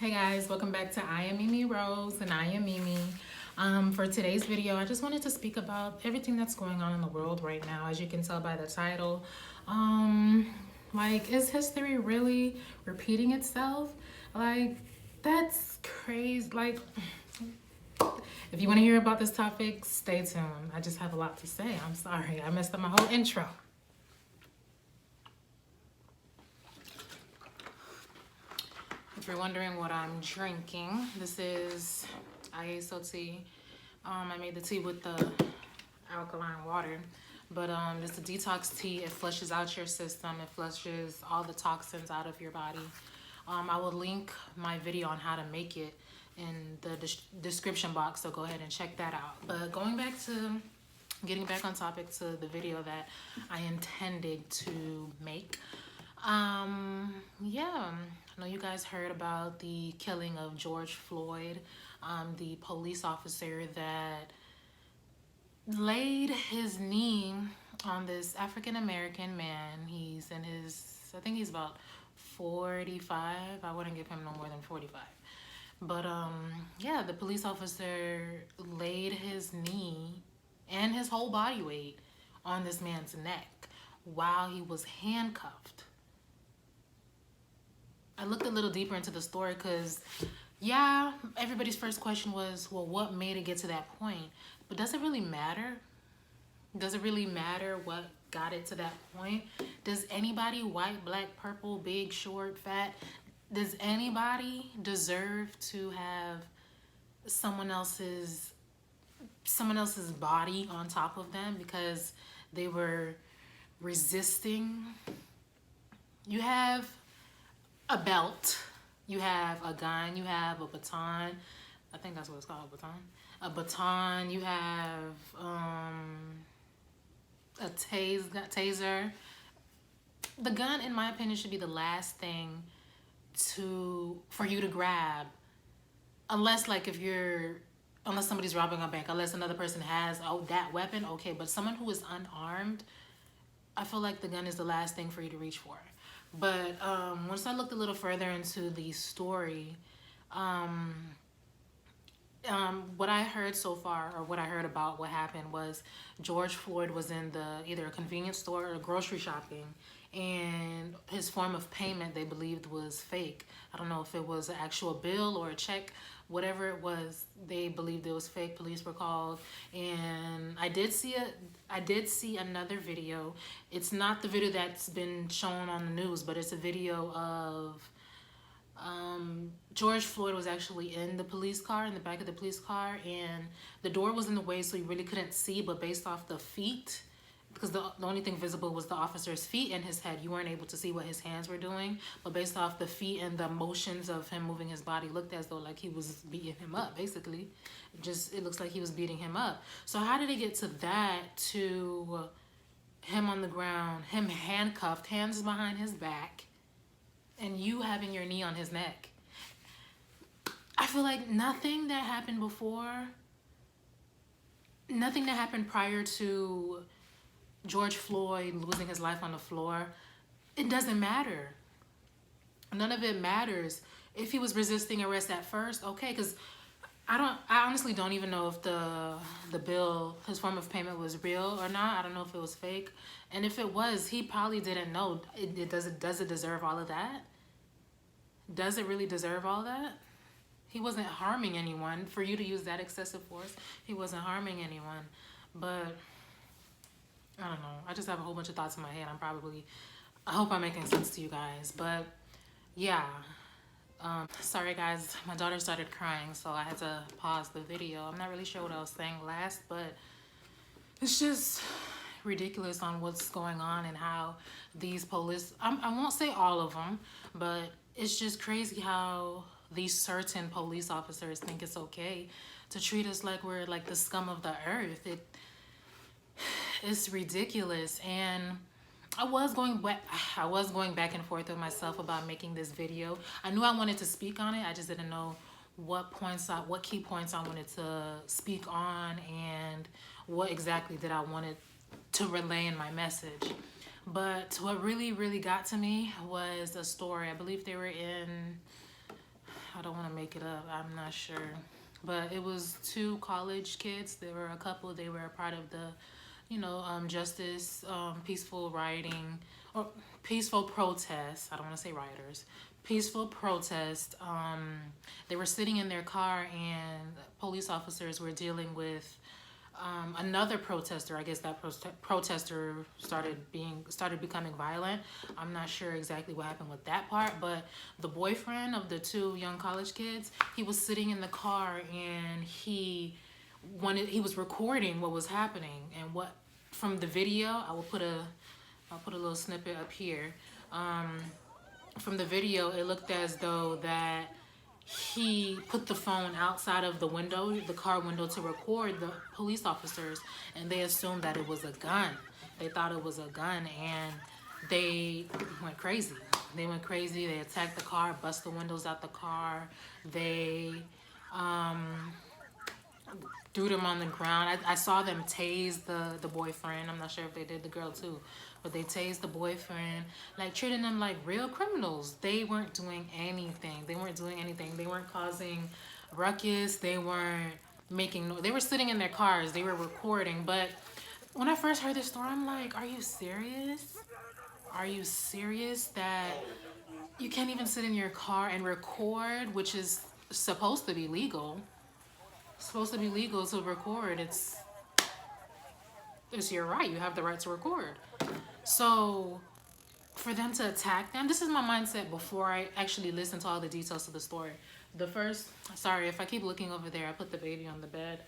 Hey guys, welcome back to I Am Mimi Rose and I Am Mimi. For today's video, I just wanted to speak about everything that's going on in the world right now. As you can tell by the title, is history really repeating itself? Like, that's crazy. Like, if you want to hear about this topic, stay tuned. I just have a lot to say. I'm sorry, I messed up my whole intro. If you're wondering what I'm drinking, this is ISO tea. I made the tea with the alkaline water, but it's a detox tea. It flushes out your system. It flushes all the toxins out of your body. I will link my video on how to make it in the description box, so go ahead and check that out. But getting back on topic to the video that I intended to make. Yeah, I know you guys heard about the killing of George Floyd, the police officer that laid his knee on this African-American man. He's in I think he's about 45. I wouldn't give him no more than 45. But, yeah, the police officer laid his knee and his whole body weight on this man's neck while he was handcuffed. I looked a little deeper into the story because, yeah, everybody's first question was, well, what made it get to that point? But does it really matter? Does it really matter what got it to that point? Does anybody, white, black, purple, big, short, fat, does anybody deserve to have someone else's body on top of them because they were resisting? You have a belt, you have a gun, you have a baton. I think that's what it's called, a baton. You have a taser. The gun, in my opinion, should be the last thing for you to grab, unless somebody's robbing a bank, unless another person has that weapon, okay. But someone who is unarmed, I feel like the gun is the last thing for you to reach for. But once I looked a little further into the story, what I heard so far, or what I heard about what happened, was George Floyd was in either a convenience store or grocery shopping, and his form of payment they believed was fake. I don't know if it was an actual bill or a check. Whatever it was, they believed it was fake. Police were called, and I did see another video. It's not the video that's been shown on the news, but it's a video of George Floyd was actually in the back of the police car, and the door was in the way, so you really couldn't see. But based off the feet, because the only thing visible was the officer's feet and his head, you weren't able to see what his hands were doing. But based off the feet and the motions of him moving his body, looked as though like he was beating him up, basically. It looks like he was beating him up. So how did it get to that, to him on the ground, him handcuffed, hands behind his back, and you having your knee on his neck? I feel like nothing that happened prior to George Floyd losing his life on the floor, it doesn't matter. None of it matters. If he was resisting arrest at first, okay, because I honestly don't even know if the bill, his form of payment, was real or not. I don't know if it was fake. And if it was, he probably didn't know. Does it deserve all of that? Does it really deserve all that? He wasn't harming anyone. For you to use that excessive force, he wasn't harming anyone. But I don't know. I just have a whole bunch of thoughts in my head. I hope I'm making sense to you guys. But yeah. Sorry guys, my daughter started crying, so I had to pause the video. I'm not really sure what I was saying last, but it's just ridiculous on what's going on and how these police, I won't say all of them, but it's just crazy how these certain police officers think it's okay to treat us like we're like the scum of the earth. It's ridiculous. And I was going back and forth with myself about making this video. I knew I wanted to speak on it. I just didn't know what key points I wanted to speak on and what exactly did I wanted to relay in my message. But what really, really got to me was a story. I believe they were in I don't want to make it up. I'm not sure. But it was two college kids. They were a couple. They were a part of the, justice, peaceful rioting, or peaceful protest. I don't want to say rioters. Peaceful protest. They were sitting in their car, and police officers were dealing with another protester. I guess that protester started becoming violent. I'm not sure exactly what happened with that part, but the boyfriend of the two young college kids, he was sitting in the car, and he was recording what was happening. And what from the video, I'll put a little snippet up here. From the video, it looked as though that he put the phone outside of the window, the car window, to record the police officers, and they assumed that it was a gun. They thought it was a gun, and they went crazy. They went crazy. They attacked the car, bust the windows out the car. They threw them on the ground. I saw them tase the boyfriend. I'm not sure if they did the girl too, but they tased the boyfriend, like treating them like real criminals. They weren't doing anything. They weren't causing ruckus. They weren't making noise. They were sitting in their cars. They were recording. But when I first heard this story, I'm like, are you serious? Are you serious that you can't even sit in your car and record, which is supposed to be legal? Supposed to be legal to record. It's your right. You have the right to record. So for them to attack them, this is my mindset before I actually listen to all the details of the story. Sorry if I keep looking over there. I put the baby on the bed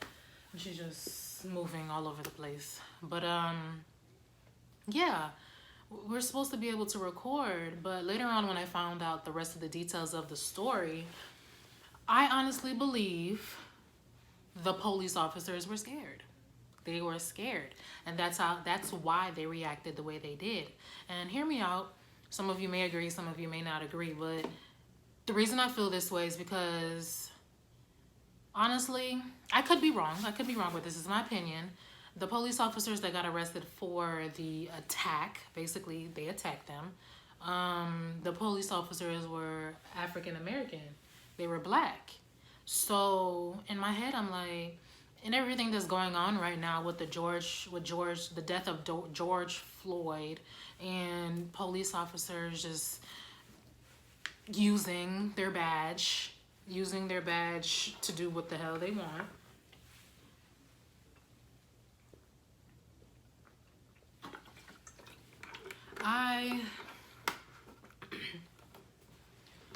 and she's just moving all over the place. But yeah, we're supposed to be able to record. But later on, when I found out the rest of the details of the story, I honestly believe the police officers were scared. They were scared, and that's why they reacted the way they did. And hear me out. Some of you may agree, some of you may not agree, but the reason I feel this way is because, honestly, I could be wrong, but this is my opinion. The police officers that got arrested for the attack, basically they attacked them. The police officers were African American. They were black. So in my head, I'm like, and everything that's going on right now with the death of George Floyd, and police officers just using their badge to do what the hell they want. I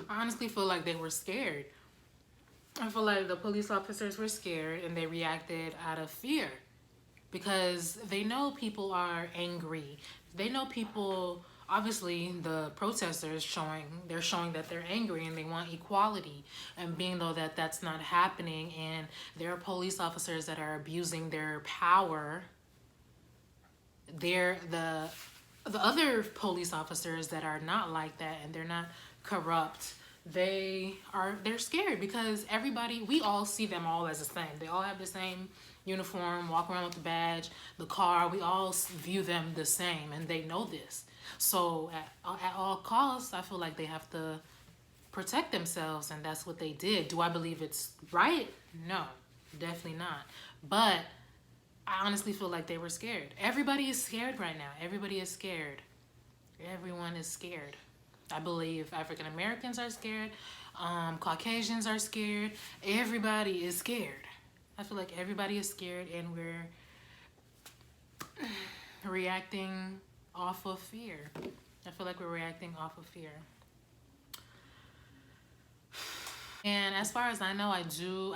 honestly feel like they were scared. I feel like the police officers were scared, and they reacted out of fear because they know people are angry. They know people, obviously the protesters showing that they're angry and they want equality. And being though that that's not happening, and there are police officers that are abusing their power, the other police officers that are not like that and they're not corrupt, they're scared because we all see them all as the same. They all have the same uniform, walk around with the badge, the car. We all view them the same, and they know this. So at all costs, I feel like they have to protect themselves, and that's what they did. Do I believe it's right? No, definitely not. But I honestly feel like they were scared. Everybody is scared right now. Everybody is scared. Everyone is scared. I believe African Americans are scared. Caucasians are scared. Everybody is scared. I feel like everybody is scared, and we're reacting off of fear. I feel like we're reacting off of fear. And as far as I know, I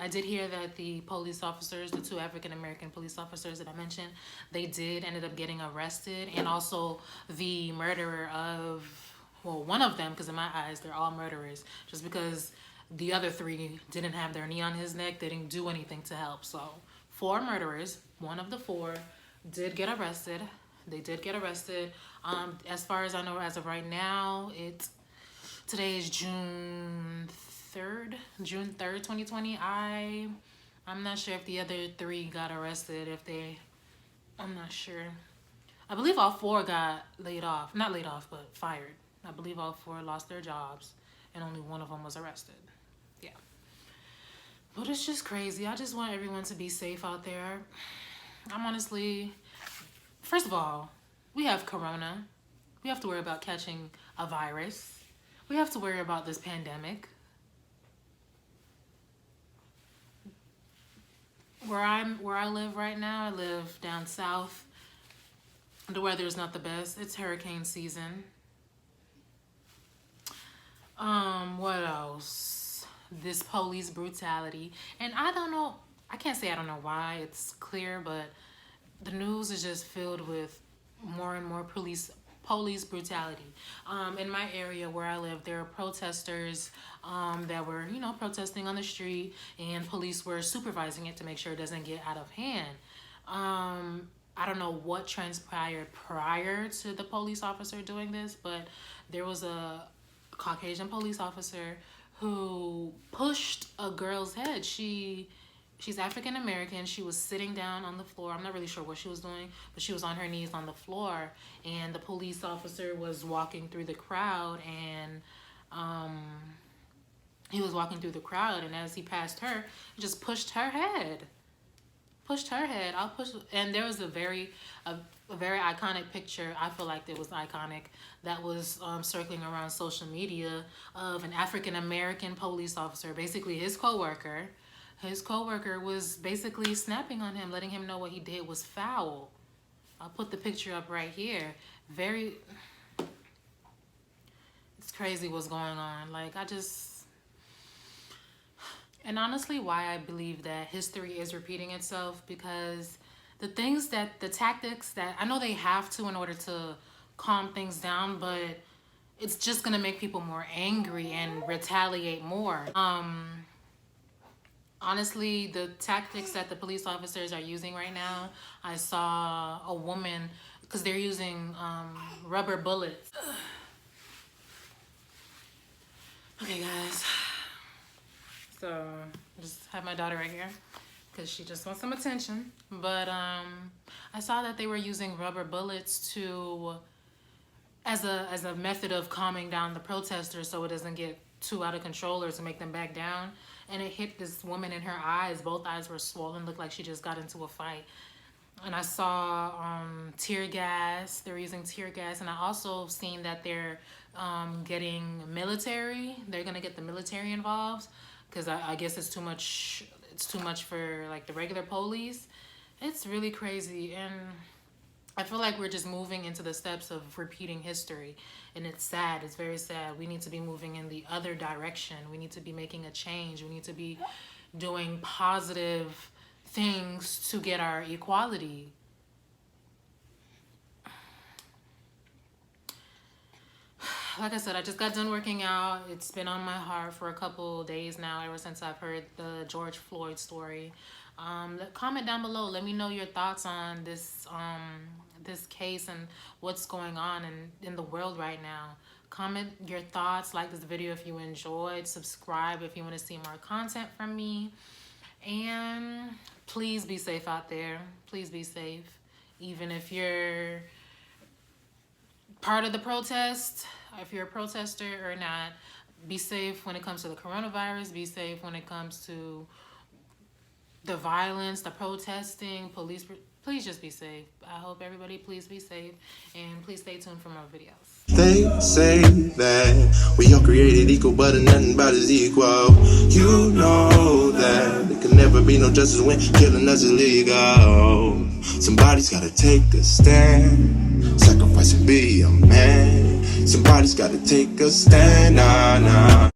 did hear that the police officers, the two African American police officers that I mentioned, they ended up getting arrested, and also the murderer of, well, one of them, because in my eyes, they're all murderers, just because the other three didn't have their knee on his neck, they didn't do anything to help. So 4 murderers, one of the 4 did get arrested. They did get arrested. As far as I know, as of right now, today is June 3rd, 2020. I'm not sure if the other 3 got arrested, I'm not sure. I believe all 4 got laid off, not laid off, but fired. I believe all 4 lost their jobs, and only one of them was arrested. Yeah. But it's just crazy. I just want everyone to be safe out there. I'm honestly, first of all, we have corona. We have to worry about catching a virus. We have to worry about this pandemic. Where I live right now, I live down south. The weather is not the best. It's hurricane season. What else? This police brutality. And I don't know, I can't say I don't know why it's clear, but the news is just filled with more and more police brutality. In my area where I live, there are protesters that were, protesting on the street, and police were supervising it to make sure it doesn't get out of hand. I don't know what transpired prior to the police officer doing this, but there was a Caucasian police officer who pushed a girl's head. She's African American. She was sitting down on the floor. I'm not really sure what she was doing, but she was on her knees on the floor, and the police officer was walking through the crowd, and he was walking through the crowd, and as he passed her, he just pushed her head. And there was a very iconic picture. I feel like it was iconic, that was circling around social media, of an African American police officer, basically his coworker. His coworker was basically snapping on him, letting him know what he did was foul. I'll put the picture up right here. It's crazy what's going on. And honestly, why I believe that history is repeating itself, because the tactics that, I know they have to in order to calm things down, but it's just gonna make people more angry and retaliate more. Honestly, the tactics that the police officers are using right now, I saw a woman, because they're using rubber bullets. Okay, guys. So, I just have my daughter right here, because she just wants some attention. But I saw that they were using rubber bullets as a method of calming down the protesters so it doesn't get too out of control, or to make them back down. And it hit this woman in her eyes. Both eyes were swollen, looked like she just got into a fight. And I saw tear gas. They're using tear gas. And I also seen that they're getting military. They're gonna get the military involved, because I guess it's too much for like the regular police. It's really crazy, and I feel like we're just moving into the steps of repeating history, and it's sad. It's very sad. We need to be moving in the other direction. We need to be making a change. We need to be doing positive things to get our equality. Like I said, I just got done working out. It's been on my heart for a couple days now, ever since I've heard the George Floyd story. Comment down below. Let me know your thoughts on this case and what's going on in the world right now. Comment your thoughts. Like this video if you enjoyed. Subscribe if you want to see more content from me. And please be safe out there. Please be safe. Even if you're part of the protest, if you're a protester or not, be safe when it comes to the coronavirus. Be safe when it comes to the violence, the protesting, police. Please just be safe. I hope everybody please be safe, and please stay tuned for more videos. They say that we all created equal, but nothing about is equal. You know that there can never be no justice when killing us is illegal. Somebody's gotta take a stand, sacrifice and be a man. Somebody's gotta take a stand, nah, nah.